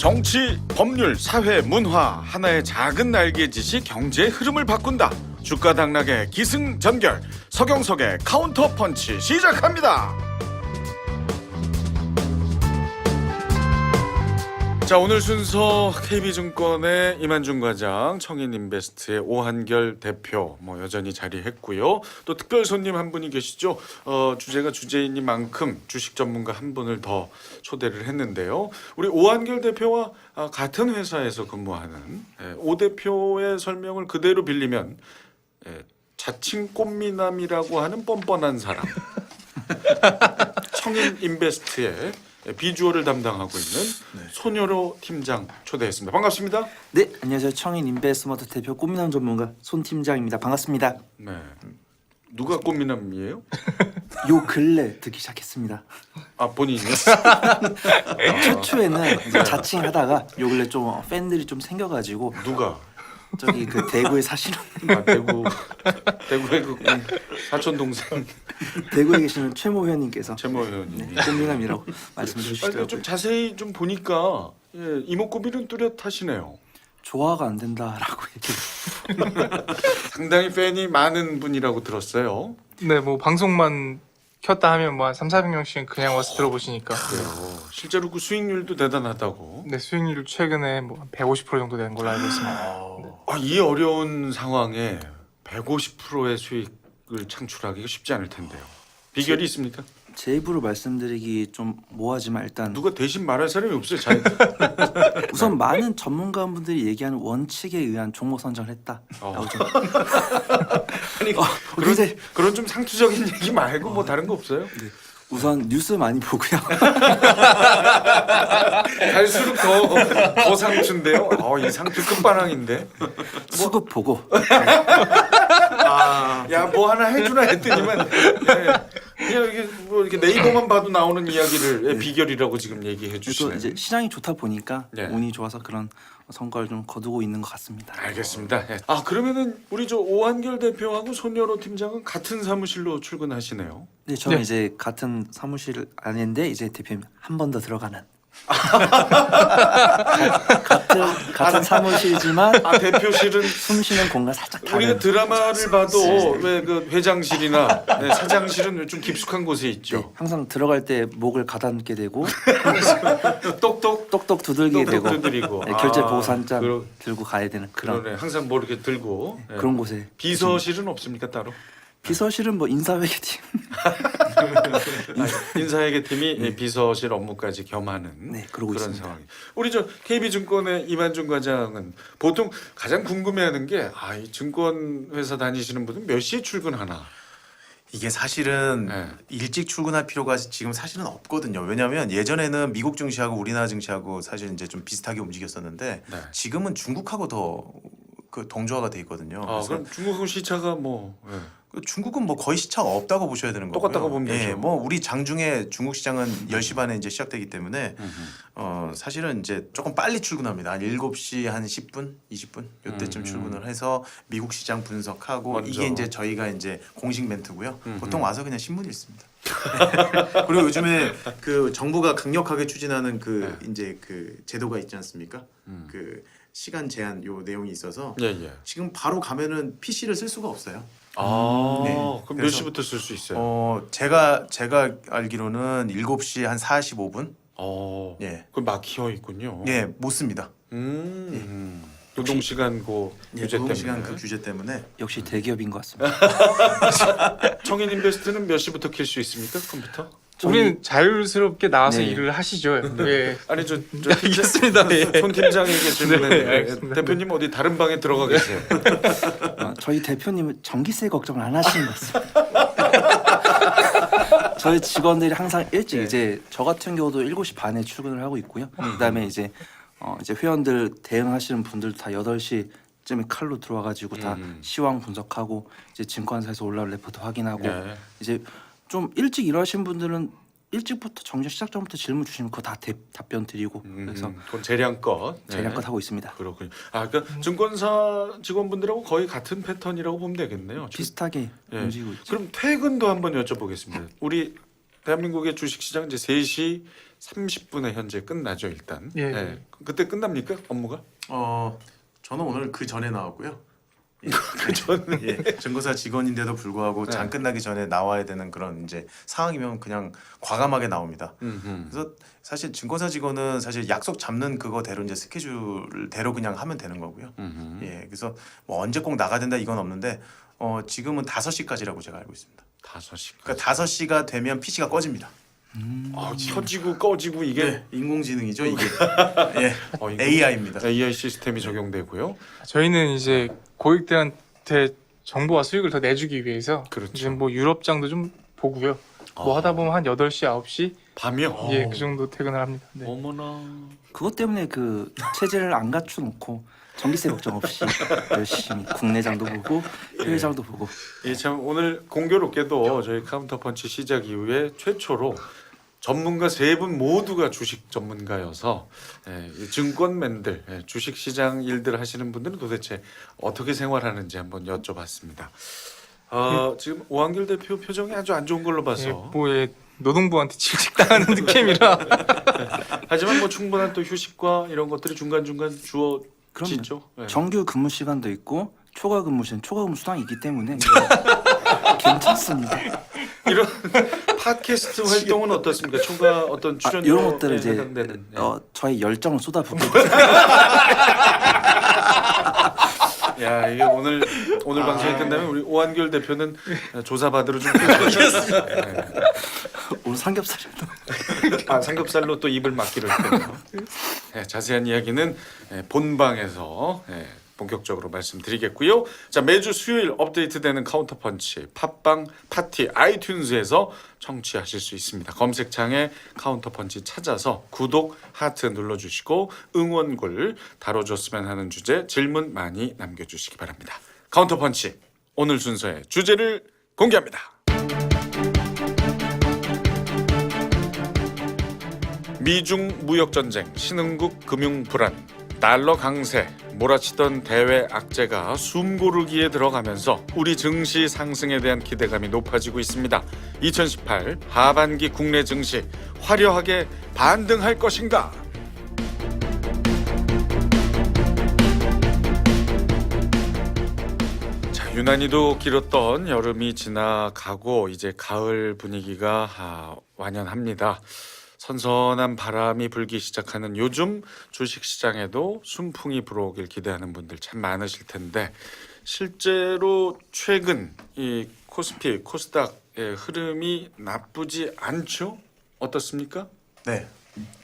정치, 법률, 사회, 문화 하나의 작은 날개짓이 경제의 흐름을 바꾼다. 주가 당락의 기승전결, 서경석의 카운터 펀치 시작합니다. 자, 오늘 순서 KB증권의 이만중 과장, 청인인베스트의 오한결 대표 여전히 자리했고요. 또 특별 손님 한 분이 계시죠. 주제가 주제이니만큼 주식 전문가 한 분을 더 초대를 했는데요. 우리 오한결 대표와 같은 회사에서 근무하는 오 대표의 설명을 그대로 빌리면 자칭 꽃미남이라고 하는 뻔뻔한 사람 청인인베스트의 비주얼을 담당하고 있는 손여로 팀장 초대했습니다. 반갑습니다. 네, 안녕하세요. 청인 인베스트먼트 대표 꽃미남 전문가 손 팀장입니다. 반갑습니다. 네, 누가 꽃미남이에요? 요 근래 듣기 시작했습니다. 아, 본인이요? 최초에는 이제 자칭하다가 요 근래 좀 팬들이 좀 생겨가지고 누가? 저기 그 대구에 사시는 대구의 그 사촌 동생 대구에 계시는 최모 회원님께서 최모 의원님. 꽃미남이라고 말씀해 좀 주시더라고요. 자세히 좀 보니까 이목구비는 뚜렷하시네요. 조화가 안 된다라고 얘기를. 상당히 팬이 많은 분이라고 들었어요. 네, 뭐 방송만 켰다 하면 뭐 한 3,400명씩 그냥 와서 들어보시니까. 그래요. 실제로 그 수익률도 대단하다고. 네, 수익률 최근에 뭐 150% 정도 되는 걸로 알고 있습니다. 이 어려운 상황에 150%의 수익을 창출하기가 쉽지 않을 텐데요. 비결이 있습니까? 제 입으로 말씀드리기 좀 뭐하지만 일단 누가 대신 말할 사람이 없어요. 잘. 우선 많은 전문가분들이 얘기하는 원칙에 의한 종목 선정을 했다라고 좀. 아니 그런 좀 상투적인 얘기 말고 뭐 다른 거 없어요? 네. 우선 뉴스 많이 보고요. 갈수록 더 상투인데요. 이 상투 끝판왕인데. 수급 보고. 야, 뭐 하나 해주나 했더니만 그냥 이렇게 네이버만 봐도 나오는 이야기를 비결이라고 지금 얘기해 그래서 주시네. 이제 시장이 좋다 보니까 네. 운이 좋아서 그런 성과를 좀 거두고 있는 것 같습니다. 알겠습니다. 그러면은 우리 저 오한결 대표하고 손여로 팀장은 같은 사무실로 출근하시네요. 네, 저는 네. 이제 같은 사무실 안인데 이제 대표님 한 번 더 들어가는 같은 사무실이지만 대표실은 숨 쉬는 공간 살짝 다른. 우리가 드라마를 봐도 왜 그 회장실이나 사장실은 좀 깊숙한 곳에 네, 있죠. 항상 들어갈 때 목을 가다듬게 되고 똑똑 똑똑 두들기게 되고 두드리고. 네, 결제 보고서 한 장 그러- 들고 가야 되는 그런 그러네. 항상 뭐 이렇게 들고. 그런 곳에 비서실은 없습니까 따로? 비서실은 뭐 인사회계팀. 인사회계 팀이 비서실 업무까지 겸하는 네, 그러고 그런 있습니다. 상황이. 우리 저 KB증권의 이만중 과장은 보통 가장 궁금해하는 게 이 증권 회사 다니시는 분은 몇 시에 출근하나? 이게 사실은 네. 일찍 출근할 필요가 지금 사실은 없거든요. 왜냐하면 예전에는 미국 증시하고 우리나라 증시하고 사실 이제 좀 비슷하게 움직였었는데 네. 지금은 중국하고 더 그 동조화가 돼 있거든요. 그래서 그럼 중국하고 시차가 중국은 뭐 거의 시차가 없다고 보셔야 되는 거고요. 똑같다고 보면 되죠. 예, 뭐 우리 장중에 중국 시장은 10시 반에 이제 시작되기 때문에 사실은 이제 조금 빨리 출근합니다. 한 7시 한 10분, 20분 이때쯤 출근을 해서 미국 시장 분석하고 먼저. 이게 이제 저희가 이제 공식 멘트고요. 보통 와서 그냥 신문 읽습니다. 그리고 요즘에 그 정부가 강력하게 추진하는 그 이제 그 제도가 있지 않습니까? 그 시간 제한 요 내용이 있어서 예. 지금 바로 가면은 PC를 쓸 수가 없어요. 네. 그럼 몇 그래서- 시부터 쓸 수 있어요? 제가 알기로는 7시 한 45분? 예. 그럼 막혀 있군요. 예, 못 씁니다. 노동 시간 고 예, 규제 때문에. 시간 그 규제 때문에. 역시 대기업인 것 같습니다. 청인 인베스트는 몇 시부터 킬 수 있습니까? 컴퓨터? 우리는 자율스럽게 나와서 네. 일을 하시죠. 예. 아니 저 알겠습니다. 예. 손 팀장에게 질문했는데 알겠습니다. 대표님 어디 다른 방에 들어가 계세요? 저희 대표님은 전기세 걱정을 안 하시는 것 같습니다. 저희 직원들이 항상 일찍 이제 저 같은 경우도 7시 반에 출근을 하고 있고요. 그다음에 이제 회원들 대응하시는 분들도 다 8시쯤에 칼로 들어와가지고 다 시황 분석하고 이제 증권사에서 올라올 레포트 확인하고 네. 이제 좀 일찍 일하신 분들은 일찍부터 정규 시작 전부터 질문 주시면 그거 다 답변 드리고 그래서 그건 재량껏. 재량껏 하고 있습니다. 그렇군요. 그러니까 증권사 직원분들하고 거의 같은 패턴이라고 보면 되겠네요. 비슷하게 예. 움직이고 있죠. 그럼 퇴근도 한번 여쭤보겠습니다. 우리 대한민국의 주식시장 이제 3시, 30분에 현재 끝나죠 일단. 예. 그때 끝납니까 업무가? 저는 오늘 그 전에 나왔고요. 그 전에. 예, 증거사 직원인데도 불구하고 네. 장 끝나기 전에 나와야 되는 그런 이제 상황이면 그냥 과감하게 나옵니다. 그래서 사실 증거사 직원은 사실 약속 잡는 그거대로 이제 스케줄대로 그냥 하면 되는 거고요. 예, 그래서 뭐 언제 꼭 나가야 된다 이건 없는데 지금은 5시까지라고 제가 알고 있습니다. 5시. 그러니까 5시가 되면 PC가 꺼집니다. 켜지고 꺼지고 이게 네, 인공지능이죠 이게. 예, 이거 AI입니다. AI 시스템이 적용되고요. 저희는 이제 고객들한테 정보와 수익을 더 내주기 위해서 그렇죠. 이제 뭐 유럽장도 좀 보고요. 뭐 하다 보면 한 8시, 9시 밤이요? 예, 그 정도 퇴근을 합니다. 네. 어머나. 그것 때문에 그 체제를 안 갖춰놓고 전기세 걱정 없이 열심히 국내장도 보고 해외장도 보고. 예, 참 오늘 공교롭게도 저희 카운터펀치 시작 이후에 최초로 전문가 3분 모두가 주식 전문가여서 이 증권맨들, 주식 시장 일들 하시는 분들은 도대체 어떻게 생활하는지 한번 여쭤봤습니다. 지금 오한결 대표 표정이 아주 안 좋은 걸로 봐서 예, 뭐 예, 노동부한테 질식당하는 느낌이라 하지만 뭐 충분한 또 휴식과 이런 것들이 중간중간 주어지죠. 예. 정규 근무 시간도 있고 초과 근무 시간, 초과 근무 수당이 있기 때문에 괜찮습니다. 이런 팟캐스트 활동은 어떻습니까? 추가 어떤 출연료 이런 것들을 이제 해당되는, 저희 열정을 쏟아붓고 야 이게 오늘 방송이 끝나면 우리 오한결 대표는 조사 받으러 좀 가겠습니다. 오늘 삼겹살도 삼겹살로 또 입을 막기로 했거든요. 자세한 이야기는 본방에서 본격적으로 말씀드리겠고요. 자, 매주 수요일 업데이트되는 카운터펀치 팟빵, 파티, 아이튠즈에서 청취하실 수 있습니다. 검색창에 카운터펀치 찾아서 구독, 하트 눌러주시고 응원글 다뤄줬으면 하는 주제 질문 많이 남겨주시기 바랍니다. 카운터펀치 오늘 순서의 주제를 공개합니다. 미중 무역전쟁, 신흥국 금융 불안, 달러 강세, 몰아치던 대외 악재가 숨고르기에 들어가면서 우리 증시 상승에 대한 기대감이 높아지고 있습니다. 2018 하반기 국내 증시 화려하게 반등할 것인가? 자, 유난히도 길었던 여름이 지나가고 이제 가을 분위기가 완연합니다. 선선한 바람이 불기 시작하는 요즘 주식시장에도 순풍이 불어오길 기대하는 분들 참 많으실 텐데 실제로 최근 이 코스피, 코스닥의 흐름이 나쁘지 않죠? 어떻습니까? 네,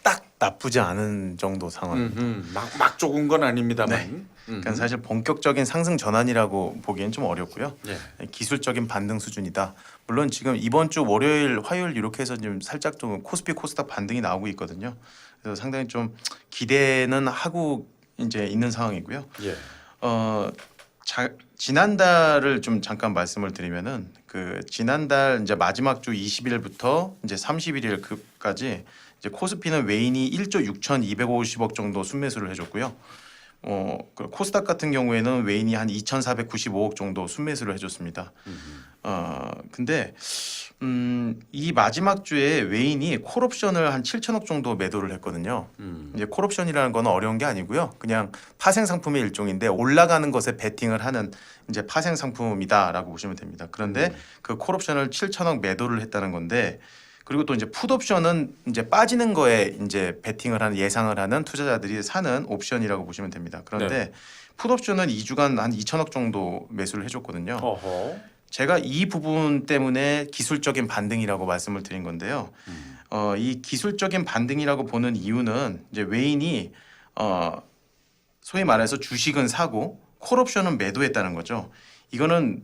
딱 나쁘지 않은 정도 상황입니다. 막 좋은 건 아닙니다만. 그러니까 사실 본격적인 상승 전환이라고 보기엔 좀 어렵고요. 예. 기술적인 반등 수준이다. 물론 지금 이번 주 월요일, 화요일 이렇게 해서 지금 살짝 좀 코스피, 코스닥 반등이 나오고 있거든요. 그래서 상당히 좀 기대는 하고 이제 있는 상황이고요. 예. 지난달을 좀 잠깐 말씀을 드리면은 그 지난달 이제 마지막 주 20일부터 이제 31일까지 이제 코스피는 외인이 1조 6,250억 정도 순매수를 해줬고요. 그 코스닥 같은 경우에는 외인이 한 2,495억 정도 순매수를 해줬습니다. 근데 이 마지막 주에 외인이 콜옵션을 한 7천억 정도 매도를 했거든요. 이제 콜옵션이라는 건 어려운 게 아니고요. 그냥 파생 상품의 일종인데 올라가는 것에 베팅을 하는 이제 파생 상품이다라고 보시면 됩니다. 그런데 그 콜옵션을 7천억 매도를 했다는 건데 그리고 또 이제 풋옵션은 이제 빠지는 거에 이제 베팅을 하는 예상을 하는 투자자들이 사는 옵션이라고 보시면 됩니다. 그런데 풋옵션은 2주간 한 2천억 정도 매수를 해줬거든요. 어허. 제가 이 부분 때문에 기술적인 반등이라고 말씀을 드린 건데요. 이 기술적인 반등이라고 보는 이유는 이제 외인이 소위 말해서 주식은 사고 콜옵션은 매도했다는 거죠. 이거는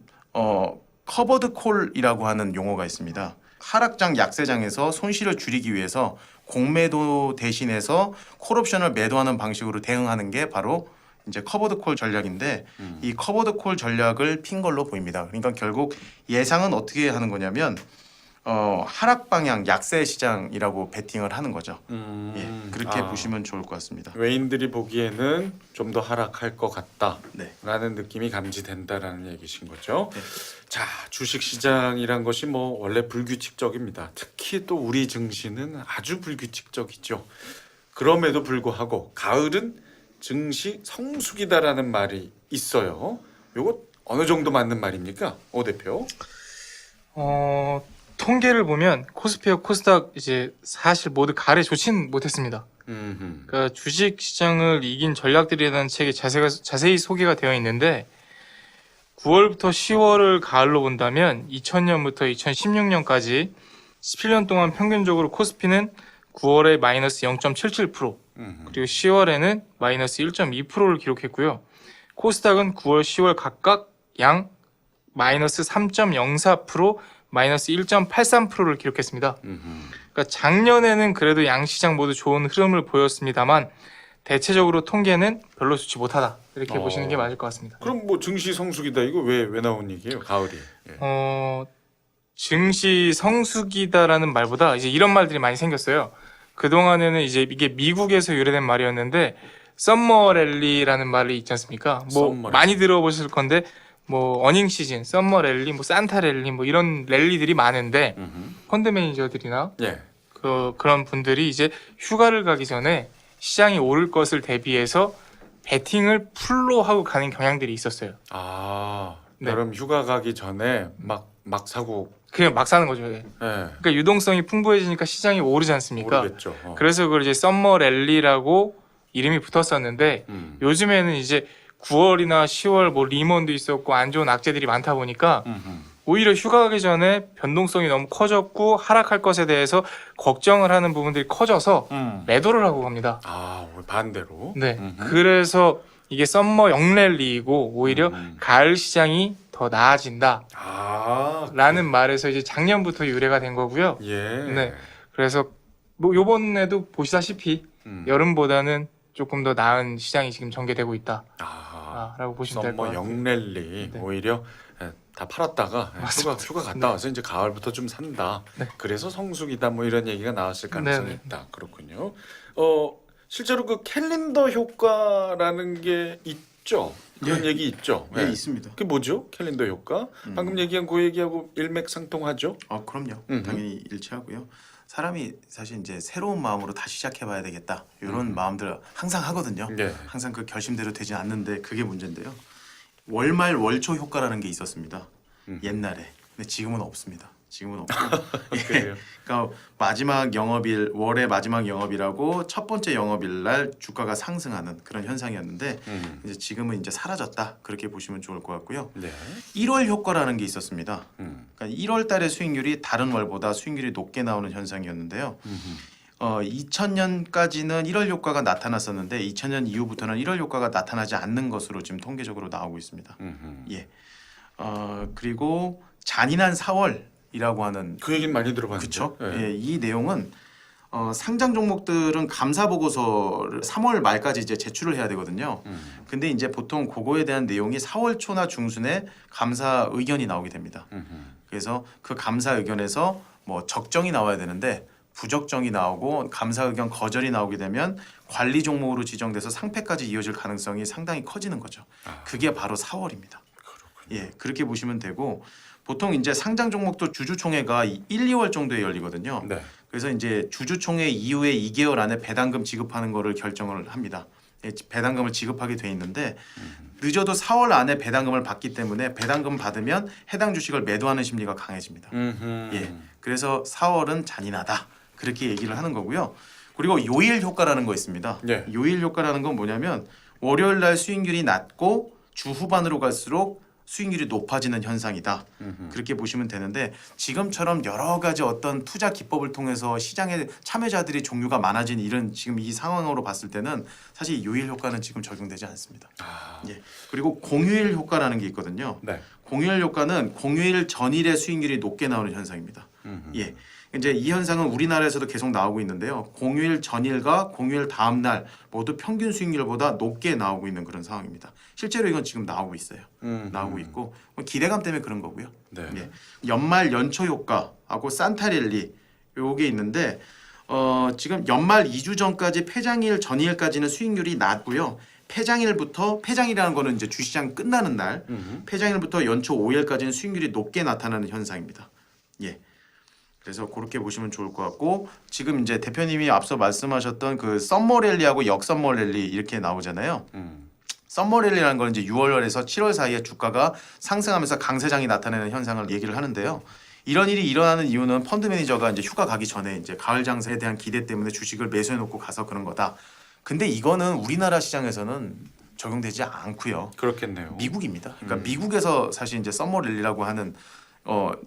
커버드 콜이라고 하는 용어가 있습니다. 하락장 약세장에서 손실을 줄이기 위해서 공매도 대신해서 콜옵션을 매도하는 방식으로 대응하는 게 바로 이제 커버드 콜 전략인데 이 커버드 콜 전략을 핀 걸로 보입니다. 그러니까 결국 예상은 어떻게 하는 거냐면 하락 방향 약세 시장이라고 베팅을 하는 거죠. 예, 그렇게 보시면 좋을 것 같습니다. 외인들이 보기에는 좀 더 하락할 것 같다라는 네. 느낌이 감지된다라는 얘기신 거죠. 네. 자, 주식 시장이란 것이 뭐 원래 불규칙적입니다. 특히 또 우리 증시는 아주 불규칙적이죠. 그럼에도 불구하고 가을은 증시 성수기다라는 말이 있어요. 요거 어느 정도 맞는 말입니까, 오 대표? 통계를 보면 코스피와 코스닥 이제 사실 모두 가을에 좋진 못했습니다. 그러니까 주식 시장을 이긴 전략들에 대한 책이 자세히 소개가 되어 있는데 9월부터 10월을 가을로 본다면 2000년부터 2016년까지 17년 동안 평균적으로 코스피는 9월에 마이너스 0.77%, 그리고 10월에는 마이너스 1.2%를 기록했고요. 코스닥은 9월, 10월 각각 양 마이너스 3.04%, 마이너스 1.83%를 기록했습니다. 그러니까 작년에는 그래도 양시장 모두 좋은 흐름을 보였습니다만 대체적으로 통계는 별로 좋지 못하다, 이렇게 보시는 게 맞을 것 같습니다. 그럼 뭐 증시 성수기다 이거 왜 나온 얘기예요? 가을이. 예. 증시 성수기다라는 말보다 이제 이런 말들이 많이 생겼어요. 그동안에는 이제 이게 미국에서 유래된 말이었는데 썸머 랠리라는 말이 있지 않습니까? 뭐 썸머 랠리. 많이 들어보실 건데 뭐 어닝 시즌, 썸머 랠리, 뭐 산타 랠리, 뭐 이런 랠리들이 많은데 펀드 매니저들이나 예. 그런 분들이 이제 휴가를 가기 전에 시장이 오를 것을 대비해서 베팅을 풀로 하고 가는 경향들이 있었어요. 아, 네. 여름 휴가 가기 전에 막 사고. 그냥 막 사는 거죠. 예. 예. 그러니까 유동성이 풍부해지니까 시장이 오르지 않습니까? 모르겠죠. 그래서 그걸 이제 썸머 랠리라고 이름이 붙었었는데 요즘에는 이제 9월이나 10월 뭐 리먼도 있었고 안 좋은 악재들이 많다 보니까 오히려 휴가 가기 전에 변동성이 너무 커졌고 하락할 것에 대해서 걱정을 하는 부분들이 커져서 매도를 하고 갑니다. 아, 반대로. 네. 그래서 이게 썸머 영랠리이고 오히려 가을 시장이 더 나아진다. 아, 라는 말에서 이제 작년부터 유래가 된 거고요. 예. 네. 그래서 뭐 요번에도 보시다시피 여름보다는 조금 더 나은 시장이 지금 전개되고 있다라고 보시면 될 것 썸머 같아요. 영랠리 네. 오히려 다 팔았다가 휴가 갔다 와서 이제 가을부터 좀 산다. 네. 그래서 성수기다 뭐 이런 얘기가 나왔을 가능성이 네. 있다. 그렇군요. 실제로 그 캘린더 효과라는 게 있죠. 그런 예. 얘기 있죠. 네, 네. 있습니다. 그게 뭐죠? 캘린더 효과? 방금 얘기한 그 얘기하고 일맥상통하죠? 그럼요. 당연히 일치하고요. 사람이 사실 이제 새로운 마음으로 다시 시작해봐야 되겠다 이런 마음들 항상 하거든요. 네. 항상 그 결심대로 되지 않는데 그게 문제인데요. 월말 월초 효과라는 게 있었습니다. 옛날에. 근데 지금은 없습니다. 지금은 없고. 그래요? 그러니까 마지막 영업일, 월의 마지막 영업일하고 첫 번째 영업일 날 주가가 상승하는 그런 현상이었는데 이제 지금은 이제 사라졌다. 그렇게 보시면 좋을 것 같고요. 네. 1월 효과라는 게 있었습니다. 그러니까 1월 달의 수익률이 다른 월보다 수익률이 높게 나오는 현상이었는데요. 2000년까지는 1월 효과가 나타났었는데 2000년 이후부터는 1월 효과가 나타나지 않는 것으로 지금 통계적으로 나오고 있습니다. 예. 그리고 잔인한 4월이라고 하는 그 얘기는 많이 들어봤는데. 그렇죠. 네. 예, 이 내용은 상장 종목들은 감사 보고서를 3월 말까지 이제 제출을 해야 되거든요. 근데 이제 보통 그거에 대한 내용이 4월 초나 중순에 감사 의견이 나오게 됩니다. 그래서 그 감사 의견에서 뭐 적정이 나와야 되는데 부적정이 나오고 감사 의견 거절이 나오게 되면 관리 종목으로 지정돼서 상폐까지 이어질 가능성이 상당히 커지는 거죠. 그게 바로 4월입니다. 예, 그렇게 보시면 되고 보통 이제 상장 종목도 주주총회가 1, 2월 정도에 열리거든요. 네. 그래서 이제 주주총회 이후에 2개월 안에 배당금 지급하는 거를 결정을 합니다. 예, 배당금을 지급하게 돼 있는데 늦어도 4월 안에 배당금을 받기 때문에 배당금 받으면 해당 주식을 매도하는 심리가 강해집니다. 예, 그래서 4월은 잔인하다 그렇게 얘기를 하는 거고요. 그리고 요일 효과라는 거 있습니다. 네. 요일 효과라는 건 뭐냐면 월요일 날 수익률이 낮고 주 후반으로 갈수록 수익률이 높아지는 현상이다. 그렇게 보시면 되는데 지금처럼 여러 가지 어떤 투자 기법을 통해서 시장에 참여자들이 종류가 많아진 이런 지금 이 상황으로 봤을 때는 사실 요일 효과는 지금 적용되지 않습니다. 예. 그리고 공휴일 효과라는 게 있거든요. 네. 공휴일 효과는 공휴일 전일의 수익률이 높게 나오는 현상입니다. 예. 이제 이 현상은 우리나라에서도 계속 나오고 있는데요. 공휴일 전일과 공휴일 다음 날 모두 평균 수익률보다 높게 나오고 있는 그런 상황입니다. 실제로 이건 지금 나오고 있어요. 나오고 있고 기대감 때문에 그런 거고요. 네. 예. 연말 연초 효과하고 산타랠리 요게 있는데 지금 연말 2주 전까지 폐장일 전일까지는 수익률이 낮고요. 폐장일이라는 거는 이제 주시장 끝나는 날, 폐장일부터 연초 5일까지는 수익률이 높게 나타나는 현상입니다. 예. 그래서 그렇게 보시면 좋을 것 같고 지금 이제 대표님이 앞서 말씀하셨던 그 썸머랠리하고 역썸머랠리 이렇게 나오잖아요. 썸머랠리라는 건 이제 6월에서 7월 사이에 주가가 상승하면서 강세장이 나타내는 현상을 얘기를 하는데요. 이런 일이 일어나는 이유는 펀드 매니저가 이제 휴가 가기 전에 이제 가을 장세에 대한 기대 때문에 주식을 매수해 놓고 가서 그런 거다. 근데 이거는 우리나라 시장에서는 적용되지 않고요. 그렇겠네요. 미국입니다. 그러니까 미국에서 사실 이제 썸머랠리라고 하는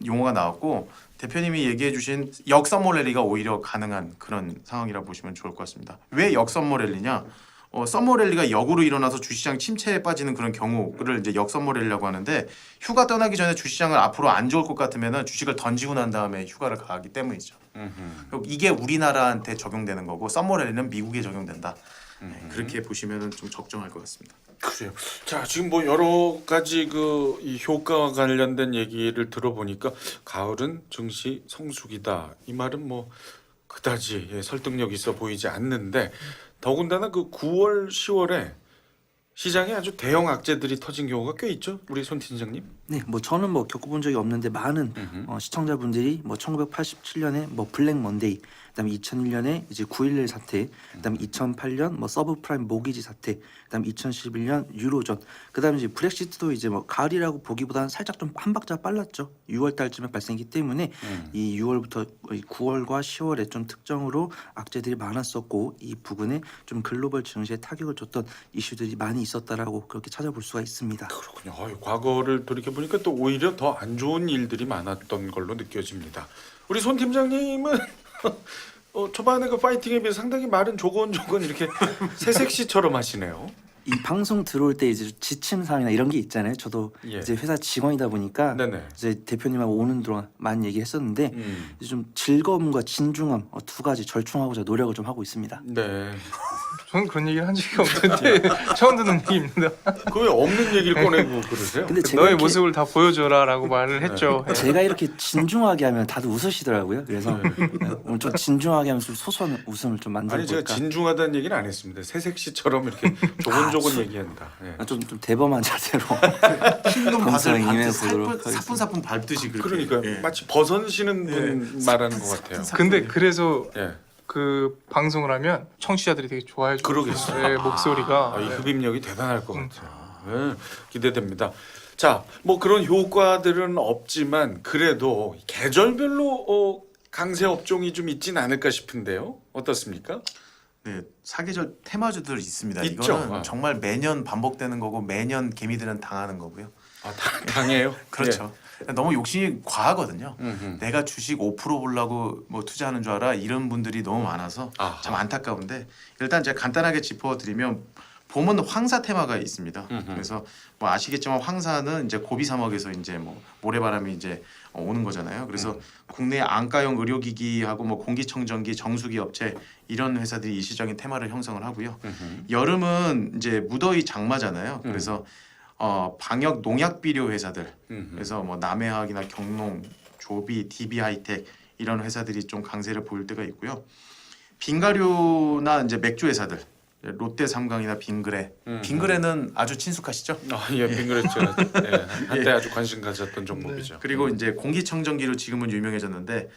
용어가 나왔고 대표님이 얘기해 주신 역썸머랠리가 오히려 가능한 그런 상황이라 보시면 좋을 것 같습니다. 왜 역썸머랠리냐? 썸머랠리가 역으로 일어나서 주시장 침체에 빠지는 그런 경우를 이제 역썸머랠리라고 하는데 휴가 떠나기 전에 주시장을 앞으로 안 좋을 것 같으면은 주식을 던지고 난 다음에 휴가를 가기 때문이죠. 이게 우리나라한테 적용되는 거고 썸머랠리는 미국에 적용된다. 네, 그렇게 보시면은 좀 적정할 것 같습니다. 그래요. 자, 지금 뭐 여러 가지 그 이 효과와 관련된 얘기를 들어보니까 가을은 증시 성수기다. 이 말은 뭐 그다지 설득력 있어 보이지 않는데 더군다나 그 9월, 10월에 시장에 아주 대형 악재들이 터진 경우가 꽤 있죠. 우리 손 팀장님. 네, 뭐 저는 뭐 겪어본 적이 없는데 많은 시청자분들이 뭐 1987년에 뭐 블랙 먼데이, 그다음에 2001년에 이제 9.11 사태, 그다음에 2008년 뭐 서브프라임 모기지 사태, 그다음에 2011년 유로존, 그다음에 이제 브렉시트도 이제 뭐 가을이라고 보기보다는 살짝 좀 한 박자 빨랐죠. 6월 달쯤에 발생했기 때문에 이 6월부터 9월과 10월에 좀 특정으로 악재들이 많았었고 이 부분에 좀 글로벌 증시에 타격을 줬던 이슈들이 많이 있었다라고 그렇게 찾아볼 수가 있습니다. 그렇군요. 과거를 돌이켜 보니까 또 오히려 더 안 좋은 일들이 많았던 걸로 느껴집니다. 우리 손 팀장님은 초반에 그 파이팅에 비해 상당히 말은 조곤조곤 이렇게 새색시처럼 하시네요. 이 방송 들어올 때 이제 지침사항이나 이런 게 있잖아요. 저도 예. 이제 회사 직원이다 보니까 네네. 이제 대표님하고 오는 동안 많이 얘기했었는데 이제 좀 즐거움과 진중함 두 가지 절충하고자 노력을 좀 하고 있습니다. 네. 저는 그런 얘기를 한 적이 없는데 처음 듣는 얘기입니다. 그 왜 없는 얘기를 꺼내고 그러세요? 근데 제가 너의 이렇게, 모습을 다 보여줘라라고 말을 했죠. 제가 이렇게 진중하게 하면 다들 웃으시더라고요. 그래서 오늘 좀 진중하게 하면서 소소한 웃음을 좀 만들어 아니 제가 볼까. 진중하다는 얘기는 안 했습니다. 새색시처럼 이렇게 조곤조곤 얘기한다. 예. 좀 대범한 자세로 흰눈 밭을 방송에 임해 밟듯 보도록 하겠습니다. 사뿐사뿐 밟듯이 그렇게. 그러니까 예. 마치 벗어시는 분 말하는 것 같아요. 근데 그래서 예. 그 방송을 하면 청취자들이 되게 좋아해 주고 그러겠어요. 네, 목소리가 이 흡입력이 대단할 것 같아요. 네, 기대됩니다. 자, 뭐 그런 효과들은 없지만 그래도 계절별로 강세 업종이 좀 있진 않을까 싶은데요. 어떻습니까? 네, 사계절 테마주들 있습니다. 있죠. 이거는 정말 매년 반복되는 거고 매년 개미들은 당하는 거고요. 아, 당해요? 그렇죠. 너무 욕심이 과하거든요. 음흠. 내가 주식 5% 보려고 뭐 투자하는 줄 알아? 이런 분들이 너무 많아서 아하. 참 안타까운데 일단 제가 간단하게 짚어드리면 봄은 황사 테마가 있습니다. 그래서 뭐 아시겠지만 황사는 이제 고비사막에서 이제 뭐 모래바람이 이제 오는 거잖아요. 그래서 국내 안가용 의료기기하고 뭐 공기청정기, 정수기 업체 이런 회사들이 일시적인 테마를 형성을 하고요. 여름은 이제 무더위 장마잖아요. 그래서 방역 농약 비료 회사들, 그래서 뭐 남해화학이나 경농, 조비, DB 하이텍 이런 회사들이 좀 강세를 보일 때가 있고요. 빙가류나 이제 맥주 회사들, 롯데 삼강이나 빙그레, 빙그레는 아주 친숙하시죠? 예, 빙그랬죠. 예, 한때 아주 관심 가졌던 종목이죠. 그리고 이제 공기청정기로 지금은 유명해졌는데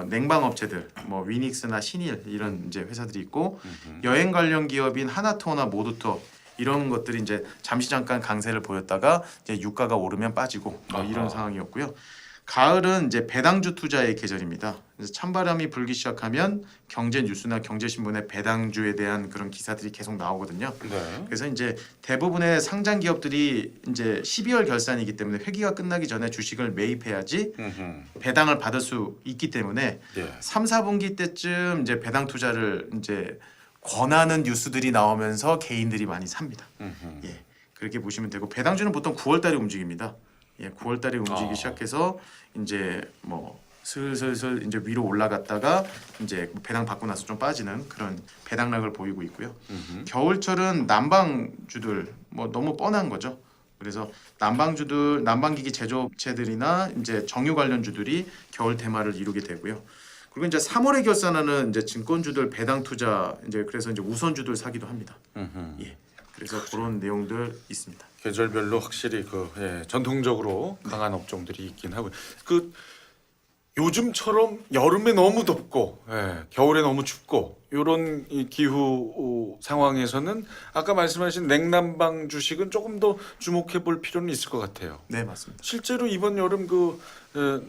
냉방 업체들, 뭐 위닉스나 신일 이런 이제 회사들이 있고 여행 관련 기업인 하나투어나 모두투어 이런 것들이 이제 잠시 잠깐 강세를 보였다가 이제 유가가 오르면 빠지고 이런 상황이었고요. 가을은 이제 배당주 투자의 계절입니다. 그래서 찬바람이 불기 시작하면 경제 뉴스나 경제신문에 배당주에 대한 그런 기사들이 계속 나오거든요. 네. 그래서 이제 대부분의 상장 기업들이 이제 12월 결산이기 때문에 회기가 끝나기 전에 주식을 매입해야지 배당을 받을 수 있기 때문에 예. 3, 4분기 때쯤 이제 배당 투자를 이제 권하는 뉴스들이 나오면서 개인들이 많이 삽니다. 예, 그렇게 보시면 되고 배당주는 보통 9월달에 움직입니다. 예, 9월달에 움직이기 시작해서 이제 뭐 슬슬슬 이제 위로 올라갔다가 이제 배당 받고 나서 좀 빠지는 그런 배당락을 보이고 있고요. 겨울철은 난방주들 뭐 너무 뻔한 거죠. 그래서 난방주들, 난방기기 제조업체들이나 이제 정유 관련주들이 겨울 테마를 이루게 되고요. 그리고 이제 3월에 결산하는 이제 증권주들 배당 투자 이제 그래서 이제 우선주들 사기도 합니다. 예. 그래서 그런 내용들 있습니다. 계절별로 확실히 전통적으로 강한 업종들이 있긴 하고요. 그 요즘처럼 여름에 너무 덥고 겨울에 너무 춥고 이런 이 기후 상황에서는 아까 말씀하신 냉난방 주식은 조금 더 주목해 볼 필요는 있을 것 같아요. 네, 맞습니다. 실제로 이번 여름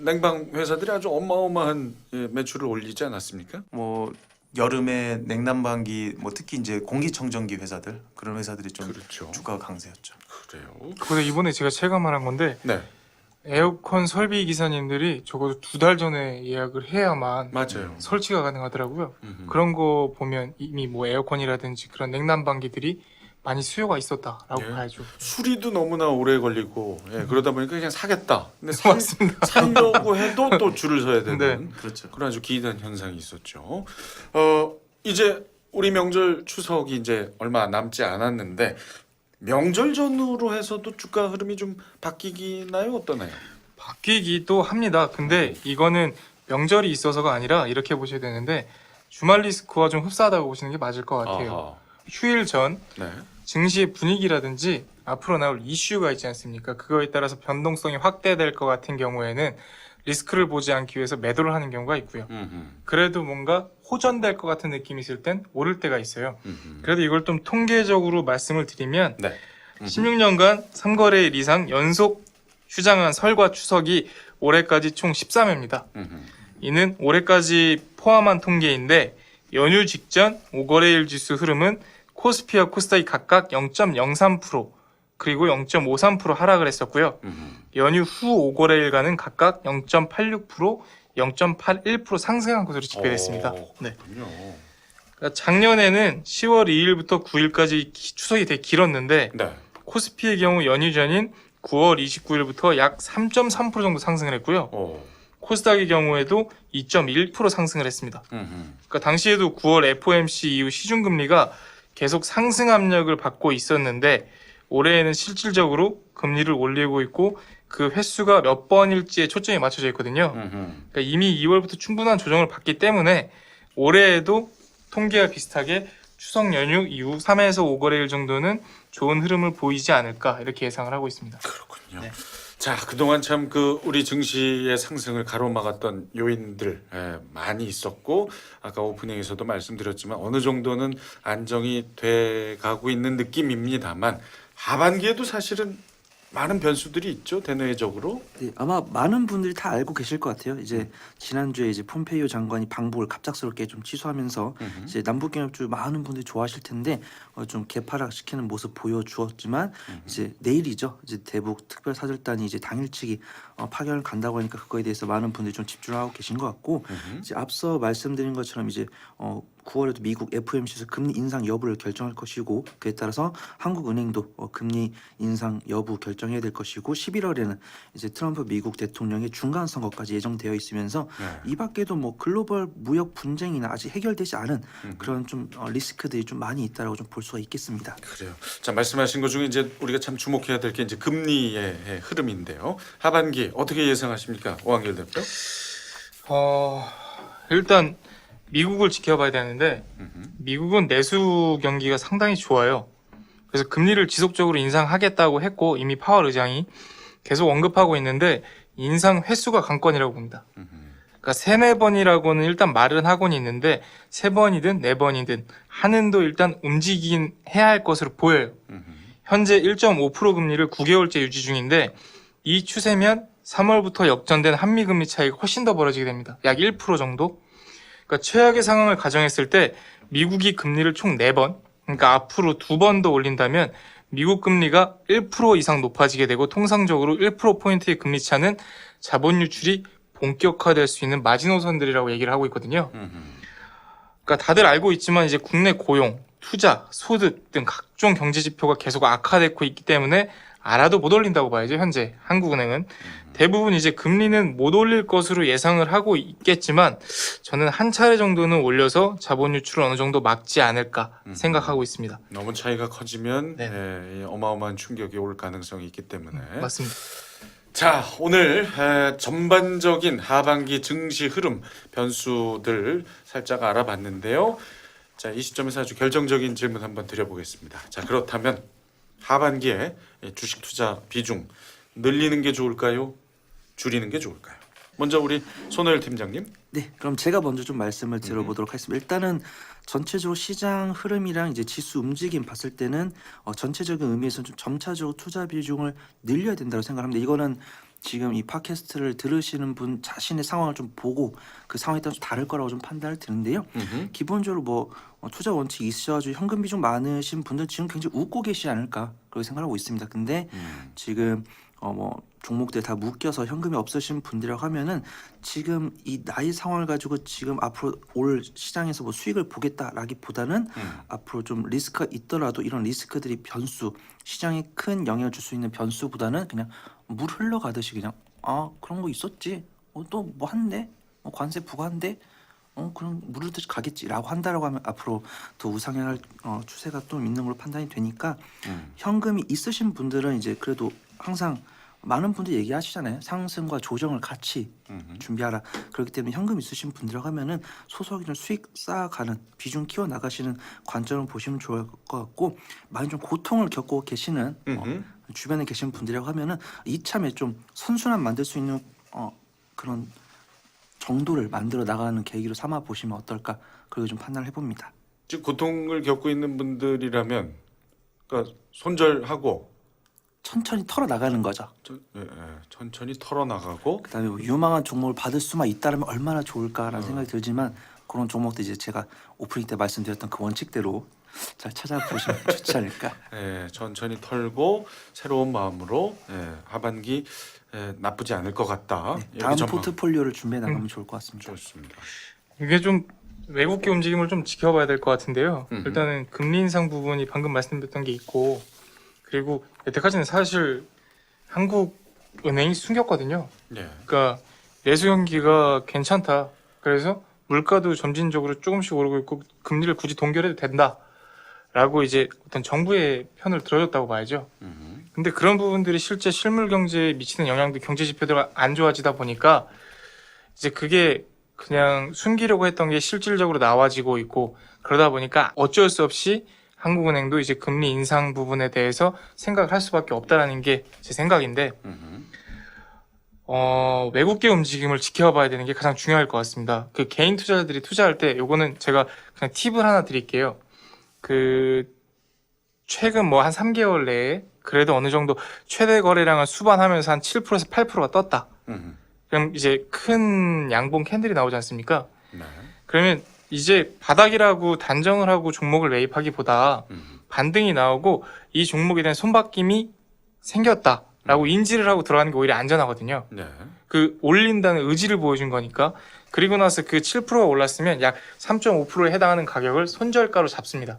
냉방 회사들이 아주 어마어마한 매출을 올리지 않았습니까? 뭐 여름에 냉난방기 뭐 특히 이제 공기청정기 회사들 그런 회사들이 좀 그렇죠. 주가가 강세였죠. 그래요. 근데 이번에 제가 체감한 건데 네, 에어컨 설비 기사님들이 적어도 2달 전에 예약을 해야만 맞아요. 설치가 가능하더라고요. 음흠. 그런 거 보면 이미 뭐 에어컨이라든지 그런 냉난방기들이 많이 수요가 있었다라고 예. 봐야죠. 수리도 너무나 오래 걸리고 그러다 보니까 그냥 사겠다. 근데 맞습니다. 살려고 해도 또 줄을 서야 되는 네. 그렇죠. 그런 아주 기이한 현상이 있었죠. 이제 우리 명절 추석이 이제 얼마 남지 않았는데 명절 전후로 해서도 주가 흐름이 좀 바뀌나요? 어떠나요? 바뀌기도 합니다. 근데 이거는 명절이 있어서가 아니라 이렇게 보셔야 되는데 주말 리스크와 좀 흡사하다고 보시는 게 맞을 것 같아요. 아하. 휴일 전 네. 증시의 분위기라든지 앞으로 나올 이슈가 있지 않습니까? 그거에 따라서 변동성이 확대될 것 같은 경우에는 리스크를 보지 않기 위해서 매도를 하는 경우가 있고요. 그래도 뭔가 호전될 것 같은 느낌이 있을 땐 오를 때가 있어요. 그래도 이걸 좀 통계적으로 말씀을 드리면 네. 16년간 3거래일 이상 연속 휴장한 설과 추석이 올해까지 총 13회입니다. 이는 올해까지 포함한 통계인데 연휴 직전 5거래일 지수 흐름은 코스피와 코스닥이 각각 0.03% 그리고 0.53% 하락을 했었고요. 연휴 후 5거래일간은 각각 0.86%, 0.81% 상승한 것으로 집계됐습니다. 네. 그렇군요. 그러니까 작년에는 10월 2일부터 9일까지 추석이 되게 길었는데 네. 코스피의 경우 연휴 전인 9월 29일부터 약 3.3% 정도 상승을 했고요. 코스닥의 경우에도 2.1% 상승을 했습니다. 그러니까 당시에도 9월 FOMC 이후 시중금리가 계속 상승 압력을 받고 있었는데 올해에는 실질적으로 금리를 올리고 있고 그 횟수가 몇 번일지에 초점이 맞춰져 있거든요. 그러니까 이미 2월부터 충분한 조정을 받기 때문에 올해에도 통계와 비슷하게 추석 연휴 이후 3에서 5거래일 정도는 좋은 흐름을 보이지 않을까 이렇게 예상을 하고 있습니다. 그렇군요. 네. 자, 그동안 참 우리 증시의 상승을 가로막았던 요인들 많이 있었고 아까 오프닝에서도 말씀드렸지만 어느 정도는 안정이 돼 가고 있는 느낌입니다만 하반기에도 사실은 많은 변수들이 있죠. 대내적으로. 네, 아마 많은 분들이 다 알고 계실 것 같아요. 이제 지난주에 이제 폼페이오 장관이 방북을 갑작스럽게 좀 취소하면서 이제 남북 경협주 많은 분들이 좋아하실 텐데 좀 개파락시키는 모습 보여주었지만 이제 내일이죠. 이제 대북 특별 사절단이 이제 당일치기 파견을 간다고 하니까 그거에 대해서 많은 분들이 좀 집중하고 계신 것 같고 이제 앞서 말씀드린 것처럼 이제 9월에도 미국 FOMC에서 금리 인상 여부를 결정할 것이고 그에 따라서 한국은행도 금리 인상 여부 결정해야 될 것이고 11월에는 이제 트럼프 미국 대통령의 중간 선거까지 예정되어 있으면서 이 밖에도 뭐 글로벌 무역 분쟁이나 아직 해결되지 않은 그런 좀 리스크들이 좀 많이 있다라고 좀 볼 수가 있겠습니다. 그래요. 자, 말씀하신 것 중에 이제 우리가 참 주목해야 될 게 이제 금리의 흐름인데요. 하반기 어떻게 예상하십니까, 오한결 대표? 일단 미국을 지켜봐야 되는데 미국은 내수 경기가 상당히 좋아요. 그래서 금리를 지속적으로 인상하겠다고 했고 이미 파월 의장이 계속 언급하고 있는데 인상 횟수가 관건이라고 봅니다. 그러니까 3-4번이라고는 일단 말은 하고는 있는데 3번이든 4번이든 하는도 일단 움직이긴 해야 할 것으로 보여요. 현재 1.5% 금리를 9개월째 유지 중인데 이 추세면 3월부터 역전된 한미 금리 차이가 훨씬 더 벌어지게 됩니다. 약 1% 정도. 그러니까 최악의 상황을 가정했을 때 미국이 금리를 총 4번, 그러니까 앞으로 2번 더 올린다면 미국 금리가 1% 이상 높아지게 되고 통상적으로 1%포인트의 금리 차는 자본 유출이 본격화될 수 있는 마지노선들이라고 얘기를 하고 있거든요. 그러니까 다들 알고 있지만 이제 국내 고용, 투자, 소득 등 각종 경제 지표가 계속 악화되고 있기 때문에 알아도 못 올린다고 봐야죠. 현재 한국은행은 대부분 이제 금리는 못 올릴 것으로 예상을 하고 있겠지만 저는 한 차례 정도는 올려서 자본 유출을 어느 정도 막지 않을까 생각하고 있습니다. 너무 차이가 커지면 네. 예, 어마어마한 충격이 올 가능성이 있기 때문에 맞습니다. 자, 오늘 전반적인 하반기 증시 흐름 변수들 살짝 알아봤는데요. 자, 이 시점에서 아주 결정적인 질문 한번 드려보겠습니다. 자, 그렇다면 하반기에 주식 투자 비중 늘리는 게 좋을까요? 줄이는 게 좋을까요? 먼저 우리 손호열 팀장님. 네, 그럼 제가 먼저 좀 말씀을 드려보도록 하겠습니다. 일단은 전체적으로 시장 흐름이랑 이제 지수 움직임 봤을 때는 전체적인 의미에서 좀 점차적으로 투자 비중을 늘려야 된다고 생각합니다. 이거는 지금 이 팟캐스트를 들으시는 분 자신의 상황을 좀 보고 그 상황에 따라 좀 다를 거라고 좀 판단을 드는데요. 기본적으로 뭐 투자 원칙이 있으셔가지고 현금 비중 많으신 분들 지금 굉장히 웃고 계시지 않을까 그렇게 생각하고 있습니다. 근데 지금 뭐 종목들 다 묶여서 현금이 없으신 분들이라고 하면은 지금 이 나이 상황을 가지고 지금 앞으로 올 시장에서 뭐 수익을 보겠다라기보다는 앞으로 좀 리스크가 있더라도 이런 리스크들이 변수 시장에 큰 영향을 줄 수 있는 변수보다는 그냥 물 흘러가듯이 그냥 그런 거 있었지 또 뭐 한대 관세 부과한대 그럼 물 흐르듯이 가겠지라고 한다라고 하면 앞으로 더 우상향할 추세가 좀 있는 걸로 판단이 되니까 현금이 있으신 분들은 이제 그래도 항상 많은 분들이 얘기하시잖아요. 상승과 조정을 같이 준비하라. 그렇기 때문에 현금 있으신 분들이라고 하면은 소소하게 좀 수익 쌓아가는 비중 키워 나가시는 관점을 보시면 좋을 것 같고 많이 좀 고통을 겪고 계시는 주변에 계신 분들이라고 하면은 이참에 좀 선순환 만들 수 있는 그런 정도를 만들어 나가는 계기로 삼아 보시면 어떨까 그렇게 좀 판단을 해봅니다. 지금 고통을 겪고 있는 분들이라면 그러니까 손절하고 천천히 털어 나가는 거죠. 천천히 털어나가고 그다음에 뭐 유망한 종목을 받을 수만 있다면 얼마나 좋을까라는 생각이 들지만 그런 종목도 이제 제가 오프닝 때 말씀드렸던 그 원칙대로 잘 찾아보시면 좋지 않을까. 천천히 털고 새로운 마음으로 하반기 나쁘지 않을 것 같다. 네, 이렇게 다음 전망. 포트폴리오를 준비해 나가면 좋을 것 같습니다. 좋습니다. 이게 좀 외국계 움직임을 좀 지켜봐야 될 것 같은데요. 일단은 금리 인상 부분이 방금 말씀드렸던 게 있고 그리고 여태까지는 사실 한국 은행이 숨겼거든요. 네. 그러니까 내수 경기가 괜찮다. 그래서 물가도 점진적으로 조금씩 오르고 있고 금리를 굳이 동결해도 된다라고 이제 어떤 정부의 편을 들어줬다고 봐야죠. 근데 그런 부분들이 실제 실물 경제에 미치는 영향도 경제 지표가 안 좋아지다 보니까 이제 그게 그냥 숨기려고 했던 게 실질적으로 나와지고 있고 그러다 보니까 어쩔 수 없이 한국은행도 이제 금리 인상 부분에 대해서 생각을 할 수밖에 없다라는 게 제 생각인데 외국계 움직임을 지켜봐야 되는 게 가장 중요할 것 같습니다. 그 개인 투자자들이 투자할 때 요거는 제가 그냥 팁을 하나 드릴게요. 그 최근 뭐 한 3개월 내에 그래도 어느 정도 최대 거래량을 수반하면서 한 7%에서 8%가 떴다. 그럼 이제 큰 양봉 캔들이 나오지 않습니까? 네. 그러면 이제 바닥이라고 단정을 하고 종목을 매입하기보다 반등이 나오고 이 종목에 대한 손바뀜이 생겼다라고 인지를 하고 들어가는 게 오히려 안전하거든요. 네. 그 올린다는 의지를 보여준 거니까. 그리고 나서 그 7%가 올랐으면 약 3.5%에 해당하는 가격을 손절가로 잡습니다.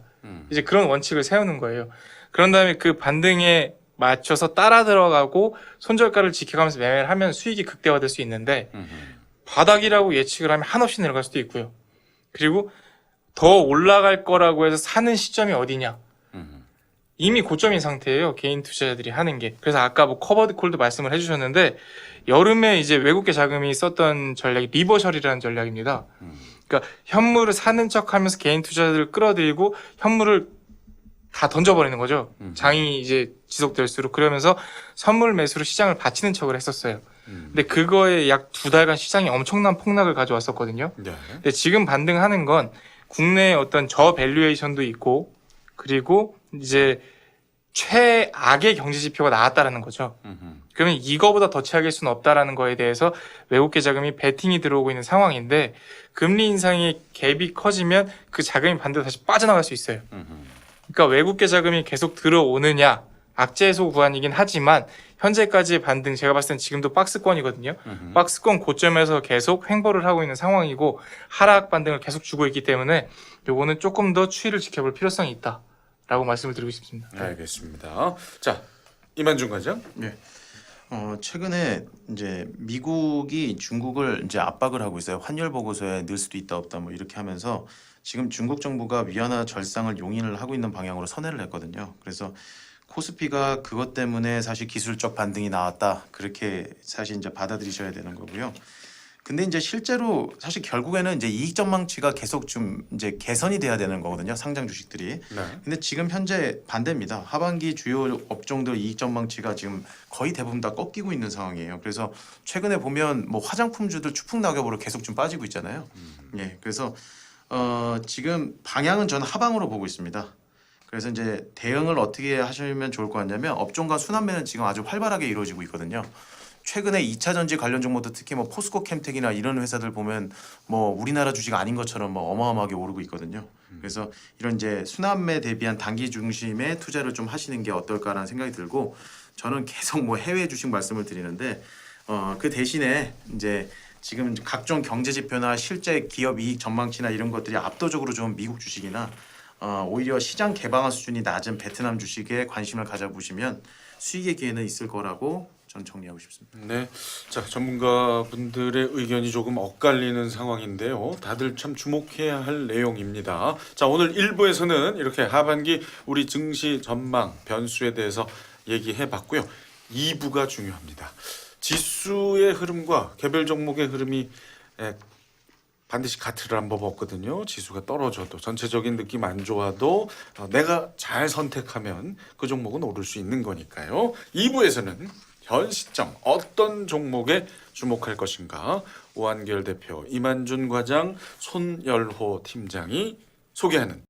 이제 그런 원칙을 세우는 거예요. 그런 다음에 그 반등에 맞춰서 따라 들어가고 손절가를 지켜가면서 매매를 하면 수익이 극대화될 수 있는데 바닥이라고 예측을 하면 한없이 내려갈 수도 있고요. 그리고 더 올라갈 거라고 해서 사는 시점이 어디냐? 이미 고점인 상태예요. 개인 투자자들이 하는 게. 그래서 아까 뭐 커버드 콜도 말씀을 해주셨는데 여름에 이제 외국계 자금이 썼던 전략이 리버셜이라는 전략입니다. 그러니까 현물을 사는 척하면서 개인 투자자들을 끌어들이고 현물을 다 던져버리는 거죠. 장이 이제 지속될수록 그러면서 선물 매수로 시장을 받치는 척을 했었어요. 근데 그거에 약 2달간 시장이 엄청난 폭락을 가져왔었거든요. 네. 근데 지금 반등하는 건 국내의 어떤 저밸류에이션도 있고 그리고 이제 최악의 경제 지표가 나왔다라는 거죠. 그러면 이거보다 더 최악일 수는 없다라는 거에 대해서 외국계 자금이 베팅이 들어오고 있는 상황인데 금리 인상의 갭이 커지면 그 자금이 반대로 다시 빠져나갈 수 있어요. 그러니까 외국계 자금이 계속 들어오느냐 악재 해소 구간이긴 하지만 현재까지의 반등 제가 봤을 땐 지금도 박스권이거든요. 박스권 고점에서 계속 횡보를 하고 있는 상황이고 하락 반등을 계속 주고 있기 때문에 요거는 조금 더 추이를 지켜볼 필요성이 있다라고 말씀을 드리고 싶습니다. 알겠습니다. 자, 이만준 과장. 네. 최근에 이제 미국이 중국을 이제 압박을 하고 있어요. 환율 보고서에 넣을 수도 있다 없다 뭐 이렇게 하면서 지금 중국 정부가 위안화 절상을 용인을 하고 있는 방향으로 선회를 했거든요. 그래서 코스피가 그것 때문에 사실 기술적 반등이 나왔다. 그렇게 사실 이제 받아들이셔야 되는 거고요. 근데 이제 실제로 사실 결국에는 이제 이익 전망치가 계속 좀 이제 개선이 돼야 되는 거거든요. 상장 주식들이. 네. 근데 지금 현재 반대입니다. 하반기 주요 업종들 이익 전망치가 지금 거의 대부분 다 꺾이고 있는 상황이에요. 그래서 최근에 보면 뭐 화장품주들 추풍 낙엽으로 계속 좀 빠지고 있잖아요. 예, 그래서 지금 방향은 저는 하방으로 보고 있습니다. 그래서 이제 대응을 어떻게 하시면 좋을 것 같냐면 업종과 순환매는 지금 아주 활발하게 이루어지고 있거든요. 최근에 2차 전지 관련 종목도 특히 뭐 포스코 캠텍이나 이런 회사들 보면 뭐 우리나라 주식 아닌 것처럼 뭐 어마어마하게 오르고 있거든요. 그래서 이런 이제 순환매 대비한 단기 중심의 투자를 좀 하시는 게 어떨까라는 생각이 들고 저는 계속 뭐 해외 주식 말씀을 드리는데 그 대신에 이제 지금 각종 경제 지표나 실제 기업 이익 전망치나 이런 것들이 압도적으로 좋은 미국 주식이나 오히려 시장 개방화 수준이 낮은 베트남 주식에 관심을 가져보시면 수익의 기회는 있을 거라고 저는 정리하고 싶습니다. 네, 자 전문가분들의 의견이 조금 엇갈리는 상황인데요. 다들 참 주목해야 할 내용입니다. 자 오늘 1부에서는 이렇게 하반기 우리 증시 전망 변수에 대해서 얘기해봤고요. 2부가 중요합니다. 지수의 흐름과 개별 종목의 흐름이 반드시 같을 안 법 없거든요. 지수가 떨어져도 전체적인 느낌 안 좋아도 내가 잘 선택하면 그 종목은 오를 수 있는 거니까요. 2부에서는 현 시점 어떤 종목에 주목할 것인가 오한결 대표, 이만준 과장, 손열호 팀장이 소개하는